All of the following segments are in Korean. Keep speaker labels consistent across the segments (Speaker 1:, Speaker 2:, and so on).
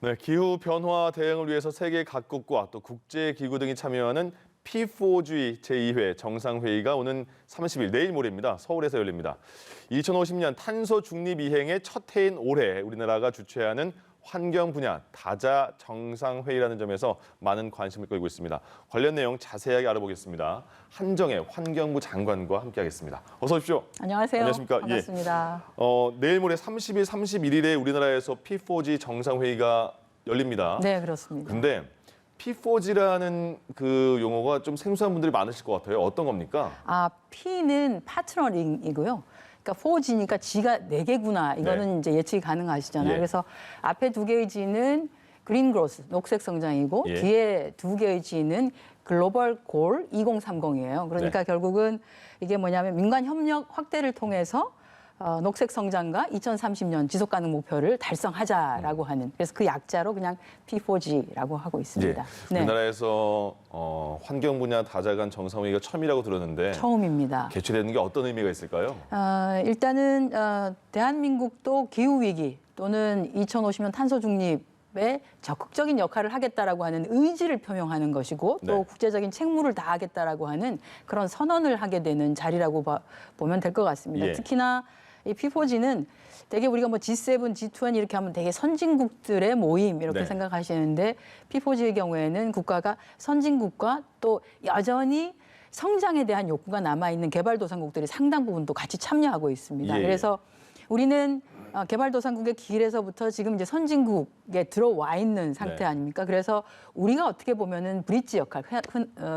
Speaker 1: 네, 기후 변화 대응을 위해서 세계 각국과 또 국제 기구 등이 참여하는 P4G 제2회 정상회의가 오는 30일 내일 모레입니다. 서울에서 열립니다. 2050년 탄소 중립 이행의 첫 해인 올해 우리나라가 주최하는 환경 분야 다자 정상회의라는 점에서 많은 관심을 끌고 있습니다. 관련 내용 자세하게 알아보겠습니다. 한정혜 환경부 장관과 함께하겠습니다. 어서 오십시오.
Speaker 2: 안녕하세요.
Speaker 1: 안녕하십니까?
Speaker 2: 반갑습니다.
Speaker 1: 내일 모레 30일, 31일에 우리나라에서 P4G 정상회의가 열립니다.
Speaker 2: 네, 그렇습니다.
Speaker 1: 근데 P4G라는 그 용어가 좀 생소한 분들이 많으실 것 같아요. 어떤 겁니까?
Speaker 2: P는 파트너링이고요. 그러니까 4G니까 G가 4개구나. 이거는
Speaker 1: 네.
Speaker 2: 이제 예측이 가능하시잖아요.
Speaker 1: 예.
Speaker 2: 그래서 앞에 2개의 G는 그린 그로스, 녹색 성장이고
Speaker 1: 예.
Speaker 2: 뒤에 2개의 G는 글로벌 골 2030이에요. 그러니까
Speaker 1: 네.
Speaker 2: 결국은 이게 뭐냐면 민간 협력 확대를 통해서 녹색 성장과 2030년 지속 가능 목표를 달성하자라고 하는, 그래서 그 약자로 그냥 P4G라고 하고 있습니다.
Speaker 1: 예.
Speaker 2: 네.
Speaker 1: 우리나라에서 환경 분야 다자 간 정상회의가 처음이라고 들었는데
Speaker 2: 처음입니다.
Speaker 1: 개최되는 게 어떤 의미가 있을까요?
Speaker 2: 일단은 대한민국도 기후 위기 또는 2050년 탄소 중립에 적극적인 역할을 하겠다라고 하는 의지를 표명하는 것이고, 또
Speaker 1: 네.
Speaker 2: 국제적인 책무를 다하겠다라고 하는 그런 선언을 하게 되는 자리라고 보면 될 것 같습니다.
Speaker 1: 예.
Speaker 2: 특히나 이 P4G는 되게 우리가 뭐 G7, G20 이렇게 하면 되게 선진국들의 모임 이렇게
Speaker 1: 네.
Speaker 2: 생각하시는데, P4G의 경우에는 국가가 선진국과 또 여전히 성장에 대한 욕구가 남아있는 개발도상국들이 상당 부분 또 같이 참여하고 있습니다.
Speaker 1: 예.
Speaker 2: 그래서 우리는 개발도상국의 길에서부터 지금 이제 선진국에 들어와 있는 상태
Speaker 1: 네.
Speaker 2: 아닙니까? 그래서 우리가 어떻게 보면은 브릿지 역할,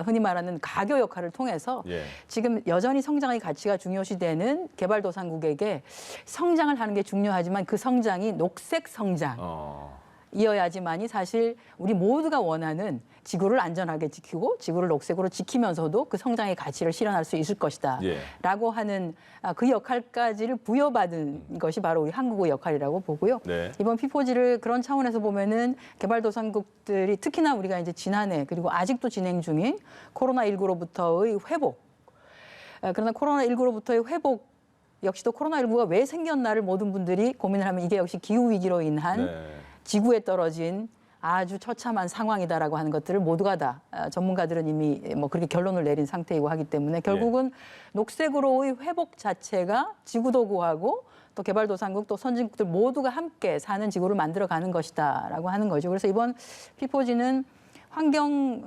Speaker 2: 흔히 말하는 가교 역할을 통해서
Speaker 1: 예.
Speaker 2: 지금 여전히 성장의 가치가 중요시되는 개발도상국에게 성장을 하는 게 중요하지만 그 성장이 녹색 성장. 이어야지만이 사실 우리 모두가 원하는 지구를 안전하게 지키고 지구를 녹색으로 지키면서도 그 성장의 가치를 실현할 수 있을 것이다.
Speaker 1: 예.
Speaker 2: 라고 하는 그 역할까지를 부여받은 것이 바로 우리 한국의 역할이라고 보고요.
Speaker 1: 네.
Speaker 2: 이번 P4G를 그런 차원에서 보면은 개발도상국들이 특히나 우리가 이제 지난해 그리고 아직도 진행 중인 코로나19로부터의 회복. 그러나 코로나19로부터의 회복 역시도 코로나19가 왜 생겼나를 모든 분들이 고민을 하면 이게 역시 기후위기로 인한
Speaker 1: 네.
Speaker 2: 지구에 떨어진 아주 처참한 상황이다라고 하는 것들을 모두가 다 전문가들은 이미 뭐 그렇게 결론을 내린 상태이고 하기 때문에 결국은 녹색으로의 회복 자체가 지구도 구하고 또 개발도상국 또 선진국들 모두가 함께 사는 지구를 만들어가는 것이다라고 하는 거죠. 그래서 이번 P4G는 환경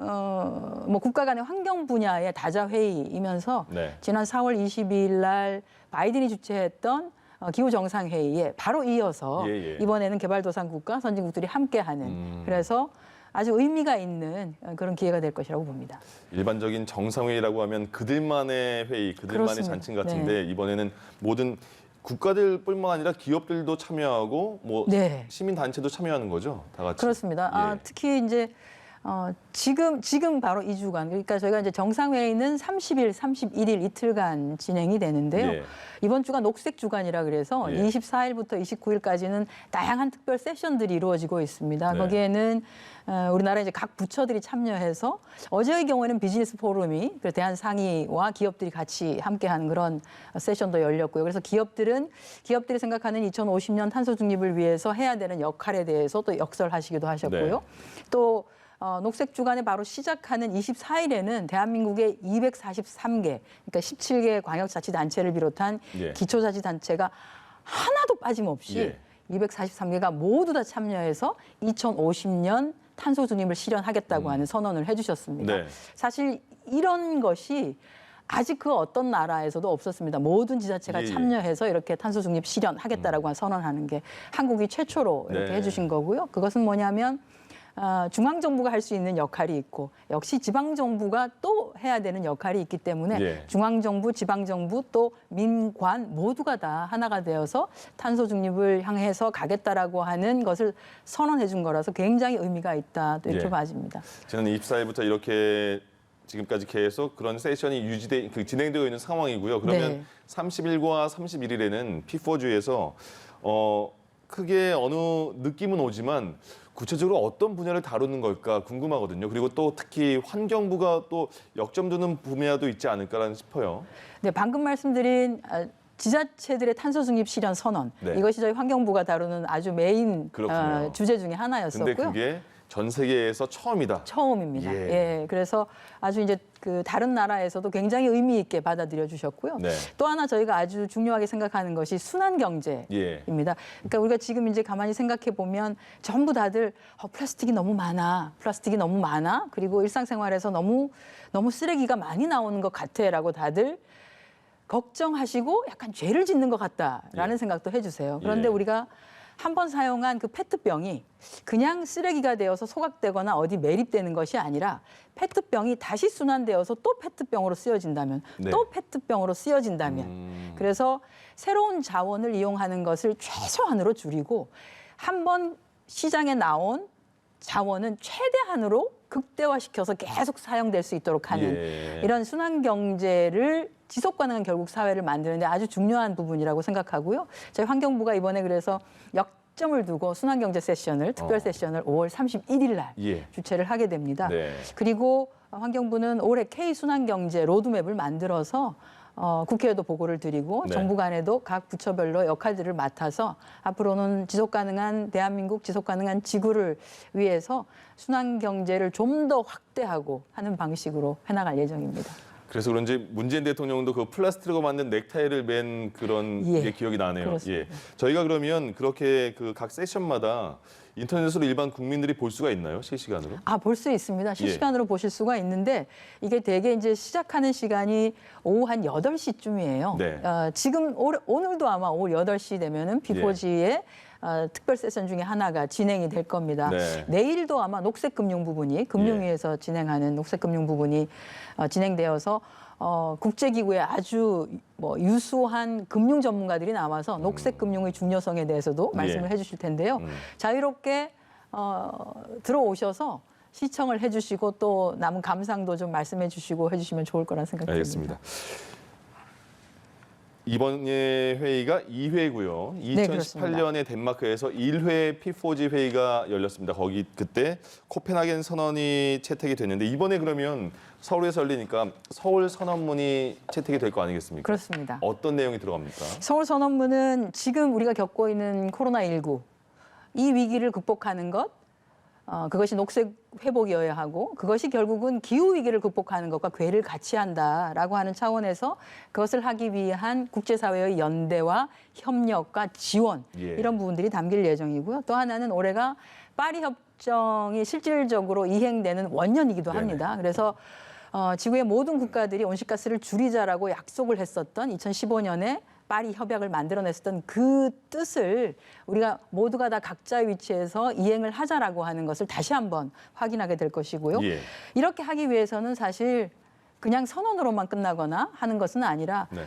Speaker 2: 뭐 국가 간의 환경 분야의 다자 회의이면서
Speaker 1: 네.
Speaker 2: 지난 4월 22일 날 바이든이 주최했던 기후 정상회의에 바로 이어서
Speaker 1: 예.
Speaker 2: 이번에는 개발도상국과 선진국들이 함께하는 그래서 아주 의미가 있는 그런 기회가 될 것이라고 봅니다.
Speaker 1: 일반적인 정상회의라고 하면 그들만의 회의, 그들만의
Speaker 2: 그렇습니다.
Speaker 1: 잔치 같은데 이번에는 모든 국가들뿐만 아니라 기업들도 참여하고 뭐
Speaker 2: 네.
Speaker 1: 시민단체도 참여하는 거죠, 다 같이.
Speaker 2: 그렇습니다.
Speaker 1: 예.
Speaker 2: 특히 이제 지금 바로 2주간, 그러니까 저희가 이제 정상회의는 30일, 31일 이틀간 진행이 되는데요.
Speaker 1: 예.
Speaker 2: 이번 주가 녹색 주간이라 그래서
Speaker 1: 예.
Speaker 2: 24일부터 29일까지는 다양한 특별 세션들이 이루어지고 있습니다.
Speaker 1: 네.
Speaker 2: 거기에는 우리나라 이제 각 부처들이 참여해서 어제의 경우에는 비즈니스 포럼이 대한상의와 기업들이 같이 함께하는 그런 세션도 열렸고요. 그래서 기업들이 생각하는 2050년 탄소 중립을 위해서 해야 되는 역할에 대해서 또 역설하시기도 하셨고요.
Speaker 1: 네.
Speaker 2: 또 녹색 주간에 바로 시작하는 24일에는 대한민국의 243개, 그러니까 17개 광역자치단체를 비롯한
Speaker 1: 예.
Speaker 2: 기초자치단체가 하나도 빠짐없이
Speaker 1: 예.
Speaker 2: 243개가 모두 다 참여해서 2050년 탄소 중립을 실현하겠다고 하는 선언을 해주셨습니다.
Speaker 1: 네.
Speaker 2: 사실 이런 것이 아직 그 어떤 나라에서도 없었습니다. 모든 지자체가
Speaker 1: 예.
Speaker 2: 참여해서 이렇게 탄소 중립 실현하겠다라고 선언하는 게 한국이 최초로 이렇게
Speaker 1: 네.
Speaker 2: 해주신 거고요. 그것은 뭐냐면 중앙정부가 할 수 있는 역할이 있고 역시 지방정부가 또 해야 되는 역할이 있기 때문에
Speaker 1: 예.
Speaker 2: 중앙정부, 지방정부 또 민관 모두가 다 하나가 되어서 탄소 중립을 향해서 가겠다라고 하는 것을 선언해 준 거라서 굉장히 의미가 있다 또 이렇게
Speaker 1: 예.
Speaker 2: 봐집니다.
Speaker 1: 지난 24일부터 이렇게 지금까지 계속 그런 세션이 진행되고 있는 상황이고요. 그러면
Speaker 2: 네.
Speaker 1: 30일과 31일에는 P4G에서 크게 어느 느낌은 오지만 구체적으로 어떤 분야를 다루는 걸까 궁금하거든요. 그리고 또 특히 환경부가 또 역점두는 분야도 있지 않을까라는 싶어요.
Speaker 2: 네, 방금 말씀드린 지자체들의 탄소 중립 실현 선언.
Speaker 1: 네.
Speaker 2: 이것이 저희 환경부가 다루는 아주 메인
Speaker 1: 그렇군요.
Speaker 2: 주제 중에 하나였었고요.
Speaker 1: 근데 그게 전 세계에서 처음이다.
Speaker 2: 처음입니다.
Speaker 1: 예.
Speaker 2: 예. 그래서 아주 이제 그 다른 나라에서도 굉장히 의미 있게 받아들여 주셨고요.
Speaker 1: 네.
Speaker 2: 또 하나 저희가 아주 중요하게 생각하는 것이 순환 경제입니다.
Speaker 1: 예.
Speaker 2: 그러니까 우리가 지금 이제 가만히 생각해 보면 전부 다들 플라스틱이 너무 많아. 플라스틱이 너무 많아. 그리고 일상생활에서 너무 쓰레기가 많이 나오는 것 같아라고 다들 걱정하시고 약간 죄를 짓는 것 같다라는
Speaker 1: 예.
Speaker 2: 생각도 해주세요. 그런데
Speaker 1: 예.
Speaker 2: 우리가 한 번 사용한 그 페트병이 그냥 쓰레기가 되어서 소각되거나 어디 매립되는 것이 아니라 페트병이 다시 순환되어서 또 페트병으로 쓰여진다면
Speaker 1: 네.
Speaker 2: 또 페트병으로 쓰여진다면 그래서 새로운 자원을 이용하는 것을 최소한으로 줄이고 한 번 시장에 나온 자원은 최대한으로 극대화시켜서 계속 사용될 수 있도록 하는
Speaker 1: 예.
Speaker 2: 이런 순환 경제를 지속 가능한 결국 사회를 만드는데 아주 중요한 부분이라고 생각하고요. 저희 환경부가 이번에 그래서 역점을 두고 순환 경제 세션을 특별 세션을 5월 31일 날
Speaker 1: 예.
Speaker 2: 주최를 하게 됩니다.
Speaker 1: 네.
Speaker 2: 그리고 환경부는 올해 K 순환 경제 로드맵을 만들어서 국회에도 보고를 드리고
Speaker 1: 네.
Speaker 2: 정부 간에도 각 부처별로 역할들을 맡아서 앞으로는 지속 가능한 대한민국 지속 가능한 지구를 위해서 순환 경제를 좀 더 확대하고 하는 방식으로 해나갈 예정입니다.
Speaker 1: 그래서 그런지 문재인 대통령도 그 플라스틱으로 만든 넥타이를 맨 그런
Speaker 2: 예,
Speaker 1: 게 기억이 나네요.
Speaker 2: 그렇습니다.
Speaker 1: 예. 저희가 그러면 그렇게 그 각 세션마다 인터넷으로 일반 국민들이 볼 수가 있나요? 실시간으로?
Speaker 2: 볼 수 있습니다. 실시간으로 보실 수가 있는데 이게 대개 이제 시작하는 시간이 오후 한 8시쯤이에요.
Speaker 1: 네.
Speaker 2: 지금 오늘도 아마 오후 8시 되면은 비포지의 특별 세션 중에 하나가 진행이 될 겁니다.
Speaker 1: 네.
Speaker 2: 내일도 아마 녹색금융 부분이 금융위에서 진행하는 녹색금융 부분이 진행되어서 국제기구의 아주 유수한 금융 전문가들이 나와서 녹색금융의 중요성에 대해서도 말씀을 해주실 텐데요. 자유롭게 들어오셔서 시청을 해주시고 또 남은 감상도 좀 말씀해 주시고 해주시면 좋을 거란 생각이 듭니다.
Speaker 1: 알겠습니다. 이번에 회의가 2회고요.
Speaker 2: 네, 그렇습니다.
Speaker 1: 2018년에 덴마크에서 1회 P4G 회의가 열렸습니다. 거기 그때 코펜하겐 선언이 채택이 됐는데 이번에 그러면 서울에서 열리니까 서울 선언문이 채택이 될 거 아니겠습니까?
Speaker 2: 그렇습니다.
Speaker 1: 어떤 내용이 들어갑니까?
Speaker 2: 서울 선언문은 지금 우리가 겪고 있는 코로나19 이 위기를 극복하는 것, 그것이 녹색 회복이어야 하고 그것이 결국은 기후 위기를 극복하는 것과 궤를 같이 한다라고 하는 차원에서 그것을 하기 위한 국제사회의 연대와 협력과 지원
Speaker 1: 예.
Speaker 2: 이런 부분들이 담길 예정이고요. 또 하나는 올해가 파리 협정이 실질적으로 이행되는 원년이기도 합니다. 그래서 지구의 모든 국가들이 온실가스를 줄이자라고 약속을 했었던 2015년에 파리 협약을 만들어냈었던 그 뜻을 우리가 모두가 다 각자의 위치에서 이행을 하자라고 하는 것을 다시 한번 확인하게 될 것이고요.
Speaker 1: 예.
Speaker 2: 이렇게 하기 위해서는 사실 그냥 선언으로만 끝나거나 하는 것은 아니라
Speaker 1: 네.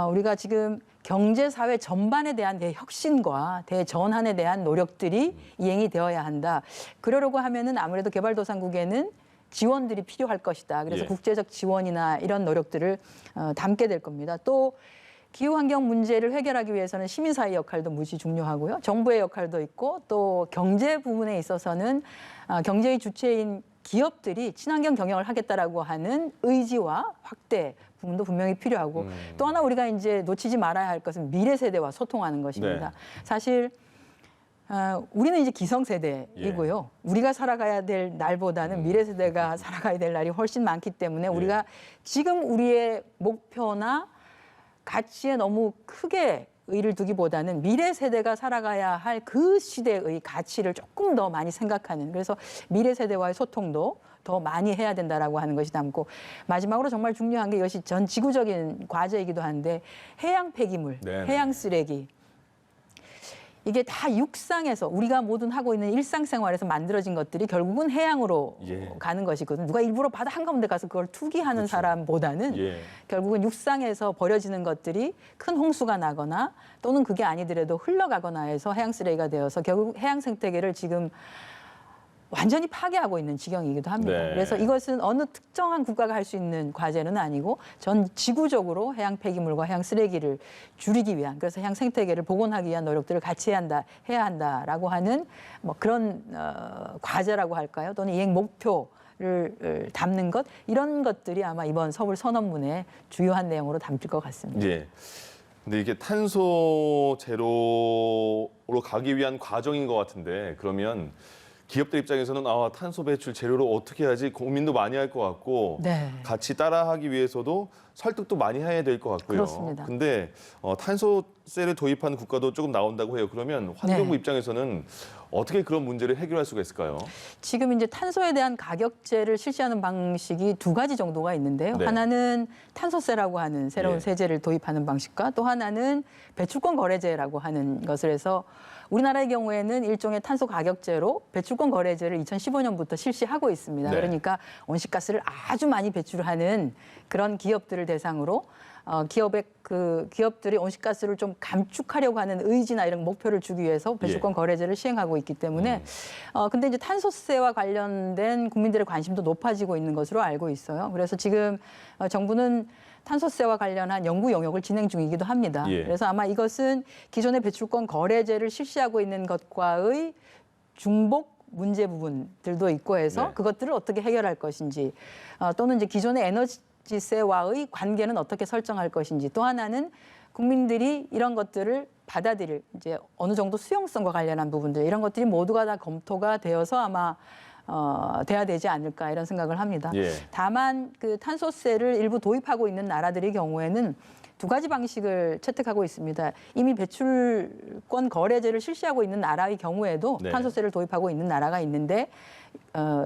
Speaker 2: 우리가 지금 경제 사회 전반에 대한 대혁신과 대전환에 대한 노력들이 이행이 되어야 한다. 그러려고 하면은 아무래도 개발도상국에는 지원들이 필요할 것이다. 그래서
Speaker 1: 예.
Speaker 2: 국제적 지원이나 이런 노력들을 담게 될 겁니다. 또 기후환경 문제를 해결하기 위해서는 시민사회 역할도 무지 중요하고요. 정부의 역할도 있고 또 경제 부분에 있어서는 경제의 주체인 기업들이 친환경 경영을 하겠다라고 하는 의지와 확대 부분도 분명히 필요하고 또 하나 우리가 이제 놓치지 말아야 할 것은 미래 세대와 소통하는 것입니다.
Speaker 1: 네.
Speaker 2: 사실 우리는 이제 기성세대이고요. 우리가 살아가야 될 날보다는 미래 세대가 살아가야 될 날이 훨씬 많기 때문에 우리가 지금 우리의 목표나 가치에 너무 크게 의의를 두기보다는 미래 세대가 살아가야 할 그 시대의 가치를 조금 더 많이 생각하는 그래서 미래 세대와의 소통도 더 많이 해야 된다라고 하는 것이 담고 마지막으로 정말 중요한 게 이것이 전 지구적인 과제이기도 한데 해양 폐기물,
Speaker 1: 네네.
Speaker 2: 해양 쓰레기 이게 다 육상에서 우리가 모든 하고 있는 일상생활에서 만들어진 것들이 결국은 해양으로 가는 것이거든요. 누가 일부러 바다 한가운데 가서 그걸 투기하는
Speaker 1: 그렇죠.
Speaker 2: 사람보다는 결국은 육상에서 버려지는 것들이 큰 홍수가 나거나 또는 그게 아니더라도 흘러가거나 해서 해양 쓰레기가 되어서 결국 해양 생태계를 지금 완전히 파괴하고 있는 지경이기도 합니다.
Speaker 1: 네.
Speaker 2: 그래서 이것은 어느 특정한 국가가 할 수 있는 과제는 아니고 전 지구적으로 해양 폐기물과 해양 쓰레기를 줄이기 위한 그래서 해양 생태계를 복원하기 위한 노력들을 같이 해야 한다라고 하는 뭐 그런 과제라고 할까요? 또는 이행 목표를 담는 것 이런 것들이 아마 이번 서울 선언문의 주요한 내용으로 담길 것 같습니다.
Speaker 1: 예. 근데 이게 탄소 제로로 가기 위한 과정인 것 같은데 그러면 기업들 입장에서는 탄소 배출 제로로 어떻게 하지 고민도 많이 할 것 같고
Speaker 2: 네.
Speaker 1: 같이 따라하기 위해서도 설득도 많이 해야 될 것 같고요.
Speaker 2: 그렇습니다.
Speaker 1: 근데 탄소세를 도입한 국가도 조금 나온다고 해요. 그러면 환경부
Speaker 2: 네.
Speaker 1: 입장에서는 어떻게 그런 문제를 해결할 수가 있을까요?
Speaker 2: 지금 이제 탄소에 대한 가격제를 실시하는 방식이 두 가지 정도가 있는데요.
Speaker 1: 네.
Speaker 2: 하나는 탄소세라고 하는 새로운
Speaker 1: 예.
Speaker 2: 세제를 도입하는 방식과 또 하나는 배출권 거래제라고 하는 것을 해서 우리나라의 경우에는 일종의 탄소 가격제로 배출권 거래제를 2015년부터 실시하고 있습니다.
Speaker 1: 네.
Speaker 2: 그러니까 온실가스를 아주 많이 배출하는 그런 기업들을 대상으로 기업들이 온실가스를 좀 감축하려고 하는 의지나 이런 목표를 주기 위해서 배출권 거래제를 시행하고 있기 때문에 근데 이제 탄소세와 관련된 국민들의 관심도 높아지고 있는 것으로 알고 있어요. 그래서 지금 정부는 탄소세와 관련한 연구 영역을 진행 중이기도 합니다.
Speaker 1: 예.
Speaker 2: 그래서 아마 이것은 기존의 배출권 거래제를 실시하고 있는 것과의 중복 문제 부분들도 있고 해서
Speaker 1: 네.
Speaker 2: 그것들을 어떻게 해결할 것인지 또는 이제 기존의 에너지세와의 관계는 어떻게 설정할 것인지 또 하나는 국민들이 이런 것들을 받아들일 이제 어느 정도 수용성과 관련한 부분들 이런 것들이 모두가 다 검토가 되어서 아마 돼야 되지 않을까 이런 생각을 합니다.
Speaker 1: 예.
Speaker 2: 다만 그 탄소세를 일부 도입하고 있는 나라들의 경우에는 두 가지 방식을 채택하고 있습니다. 이미 배출권 거래제를 실시하고 있는 나라의 경우에도
Speaker 1: 네.
Speaker 2: 탄소세를 도입하고 있는 나라가 있는데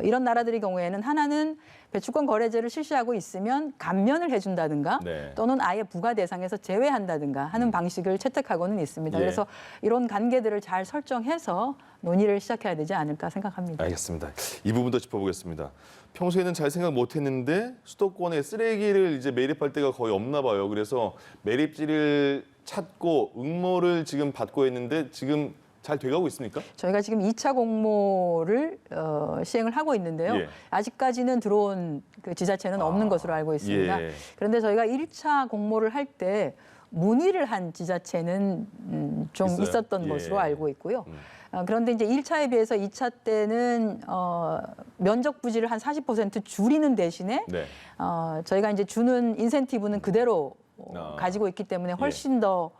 Speaker 2: 이런 나라들의 경우에는 하나는 배출권 거래제를 실시하고 있으면 감면을 해준다든가
Speaker 1: 네.
Speaker 2: 또는 아예 부과 대상에서 제외한다든가 하는 방식을 채택하고는 있습니다.
Speaker 1: 예.
Speaker 2: 그래서 이런 관계들을 잘 설정해서 논의를 시작해야 되지 않을까 생각합니다.
Speaker 1: 알겠습니다. 이 부분도 짚어보겠습니다. 평소에는 잘 생각 못했는데 수도권에 쓰레기를 이제 매립할 때가 거의 없나 봐요. 그래서 매립지를 찾고 응모를 지금 받고 있는데 지금 잘 돼가고 있습니까?
Speaker 2: 저희가 지금 2차 공모를 시행을 하고 있는데요.
Speaker 1: 예.
Speaker 2: 아직까지는 들어온 그 지자체는 없는 것으로 알고 있습니다.
Speaker 1: 예.
Speaker 2: 그런데 저희가 1차 공모를 할 때 문의를 한 지자체는 좀
Speaker 1: 있어요.
Speaker 2: 있었던
Speaker 1: 예.
Speaker 2: 것으로 알고 있고요. 그런데 이제 1차에 비해서 2차 때는 면적 부지를 한 40% 줄이는 대신에
Speaker 1: 네.
Speaker 2: 저희가 이제 주는 인센티브는 그대로 가지고 있기 때문에 훨씬 더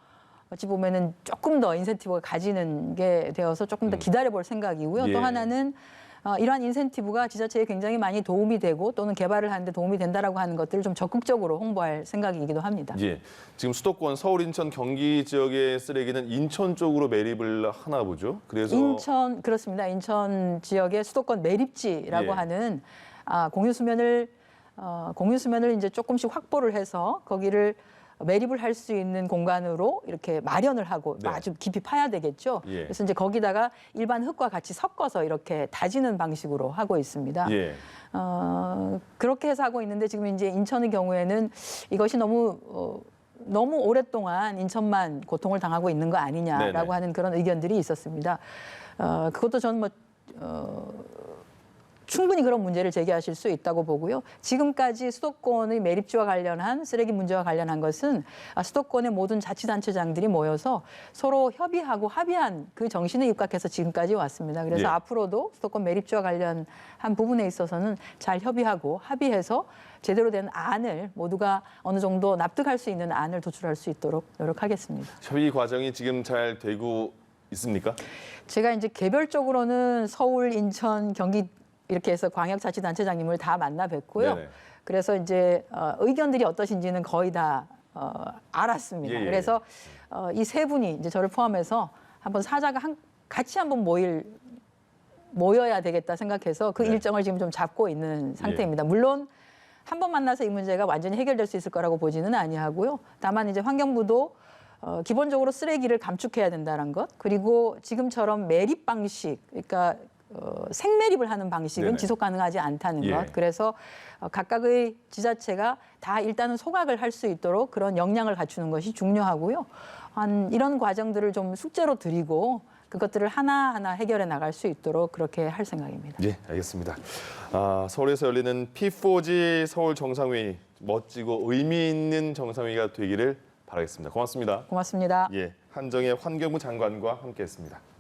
Speaker 2: 어찌 보면은 조금 더 인센티브가 가지는 게 되어서 조금 더 기다려볼 생각이고요.
Speaker 1: 예.
Speaker 2: 또 하나는 이러한 인센티브가 지자체에 굉장히 많이 도움이 되고 또는 개발을 하는데 도움이 된다라고 하는 것들을 좀 적극적으로 홍보할 생각이기도 합니다.
Speaker 1: 예. 지금 수도권 서울, 인천, 경기 지역의 쓰레기는 인천 쪽으로 매립을 하나 보죠. 그래서
Speaker 2: 인천 그렇습니다. 인천 지역의 수도권 매립지라고
Speaker 1: 예.
Speaker 2: 하는 공유 수면을 이제 조금씩 확보를 해서 거기를 매립을 할 수 있는 공간으로 이렇게 마련을 하고
Speaker 1: 네.
Speaker 2: 아주 깊이 파야 되겠죠.
Speaker 1: 예.
Speaker 2: 그래서 이제 거기다가 일반 흙과 같이 섞어서 이렇게 다지는 방식으로 하고 있습니다.
Speaker 1: 예.
Speaker 2: 그렇게 해서 하고 있는데 지금 이제 인천의 경우에는 이것이 너무 오랫동안 인천만 고통을 당하고 있는 거 아니냐라고
Speaker 1: 네네.
Speaker 2: 하는 그런 의견들이 있었습니다. 그것도 저는 충분히 그런 문제를 제기하실 수 있다고 보고요. 지금까지 수도권의 매립지와 관련한 쓰레기 문제와 관련한 것은 수도권의 모든 자치단체장들이 모여서 서로 협의하고 합의한 그 정신에 입각해서 지금까지 왔습니다. 그래서
Speaker 1: 예.
Speaker 2: 앞으로도 수도권 매립지와 관련한 부분에 있어서는 잘 협의하고 합의해서 제대로 된 안을 모두가 어느 정도 납득할 수 있는 안을 도출할 수 있도록 노력하겠습니다.
Speaker 1: 협의 과정이 지금 잘 되고 있습니까?
Speaker 2: 제가 이제 개별적으로는 서울, 인천, 경기 이렇게 해서 광역자치단체장님을 다 만나 뵙고요.
Speaker 1: 네네.
Speaker 2: 그래서 이제 의견들이 어떠신지는 거의 다 알았습니다.
Speaker 1: 예, 예.
Speaker 2: 그래서 이 세 분이 이제 저를 포함해서 한번 사자가 같이 한번 모여야 되겠다 생각해서 그
Speaker 1: 네.
Speaker 2: 일정을 지금 좀 잡고 있는 상태입니다. 물론 한 번 만나서 이 문제가 완전히 해결될 수 있을 거라고 보지는 아니하고요. 다만 이제 환경부도 기본적으로 쓰레기를 감축해야 된다는 것, 그리고 지금처럼 매립 방식, 그러니까 생매립을 하는 방식은
Speaker 1: 네네.
Speaker 2: 지속 가능하지 않다는
Speaker 1: 예.
Speaker 2: 것. 그래서 각각의 지자체가 다 일단은 소각을 할 수 있도록 그런 역량을 갖추는 것이 중요하고요. 이런 과정들을 좀 숙제로 드리고 그것들을 하나하나 해결해 나갈 수 있도록 그렇게 할 생각입니다.
Speaker 1: 예, 알겠습니다. 서울에서 열리는 P4G 서울 정상회의 멋지고 의미 있는 정상회의가 되기를 바라겠습니다. 고맙습니다.
Speaker 2: 고맙습니다.
Speaker 1: 예, 한정혜 환경부 장관과 함께했습니다.